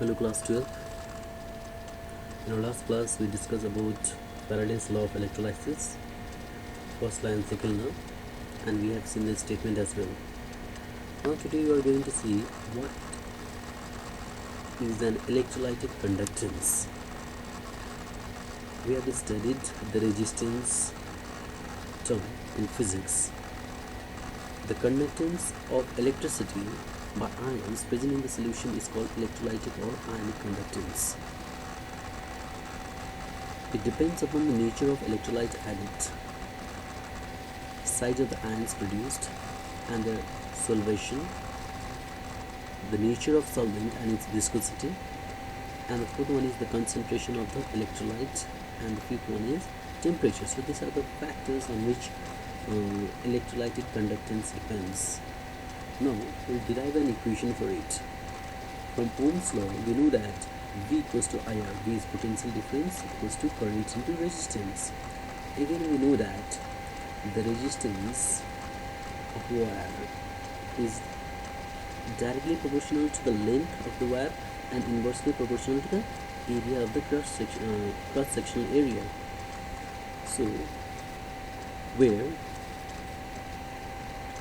Hello class 12. In our last class we discussed about Faraday's law of electrolysis, first law and second law, and we have seen the statement as well. Now today we are going to see what is an electrolytic conductance. We have studied the resistance term in physics. The conductance of electricity by ions present in the solution is called electrolytic or ionic conductance. It depends upon the nature of electrolyte added, size of the ions produced and their solvation, the nature of solvent and its viscosity, and the fourth one is the concentration of the electrolyte, and the fifth one is temperature. So these are the factors on which electrolytic conductance depends. Now we'll derive an equation for it. From Ohm's law we know that V equals to IR. V is potential difference equals to current into resistance. Again we know that the resistance of wire is directly proportional to the length of the wire and inversely proportional to the area of the cross-sectional area. So where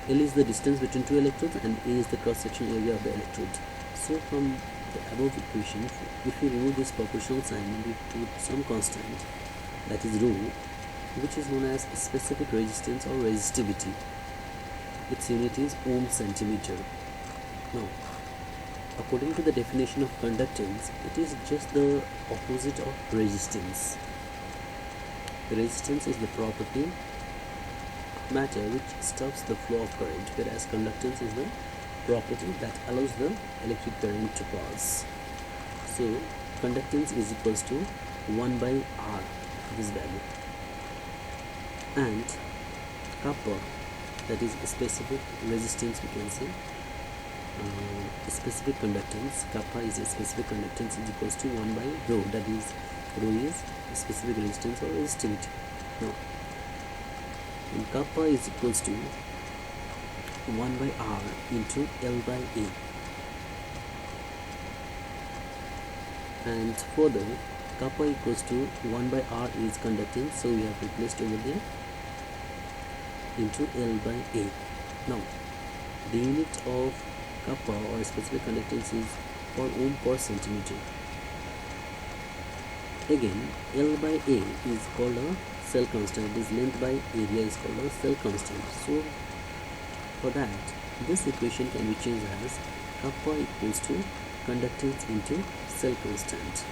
L is the distance between two electrodes and A is the cross-sectional area of the electrode. So from the above equation, if we remove this proportional sign and we put some constant, that is rho, which is known as specific resistance or resistivity. Its unit is ohm centimeter. Now, according to the definition of conductance, it is just the opposite of resistance. Resistance is the property matter which stops the flow of current, whereas conductance is the property that allows the electric current to pass. So conductance is equals to 1 by R, this value, and kappa, that is a specific resistance, we can say specific conductance. Kappa is a specific conductance is equals to 1 by rho, that is rho is specific resistance or resistivity. Now and kappa is equals to 1 by R into L by A, and further kappa equals to 1 by R is conductance, so we have replaced over there into L by A. Now the unit of kappa or specific conductance is per ohm per centimeter. Again L by A is called a cell constant, it is length by area is called a cell constant. So for that, this equation can be changed as kappa equals to conductance into cell constant.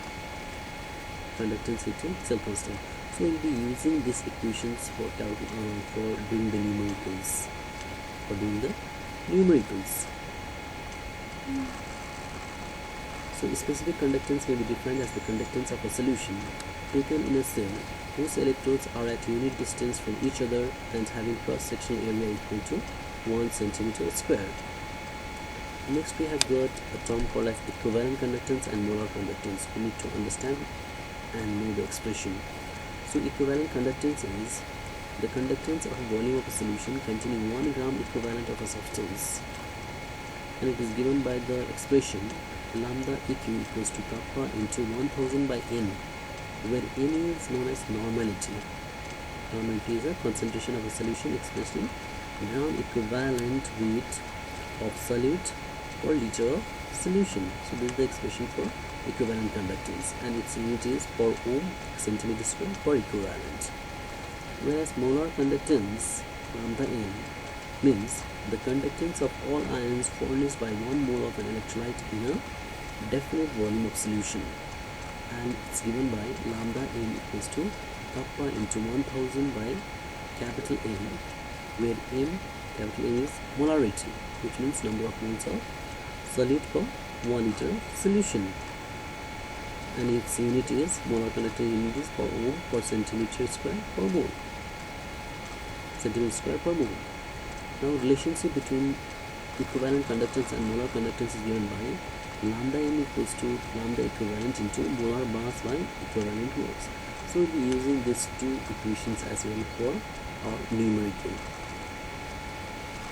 Conductance into cell constant. So we'll be using these equations for doing the numericals. So the specific conductance may be defined as the conductance of a solution taken in a cell whose electrodes are at unit distance from each other and having cross-sectional area equal to 1 centimeter square. Next we have got a term called as equivalent conductance and molar conductance. We need to understand and know the expression. So equivalent conductance is the conductance of a volume of a solution containing 1 gram equivalent of a substance, and it is given by the expression lambda eq equals to kappa into 1000 by n, where n is known as normality. Normality is a concentration of a solution expressed in gram equivalent weight of solute per liter of solution. So this is the expression for equivalent conductance, and its unit is per ohm centimeter square per equivalent. Whereas molar conductance, lambda n, means the conductance of all ions furnished by 1 mole of an electrolyte in a definite volume of solution, and it's given by lambda n equals to kappa into 1000 by capital N, where M, capital M, is molarity, which means number of moles of solute per 1 liter of solution, and its unit is molar conductance unit is per ohm per centimeter square per mole, centimeter square per mole. Now relationship between equivalent conductance and molar conductance is given by lambda n equals to lambda equivalent into molar mass by equivalent moles. So we'll be using these two equations as well for our numerical.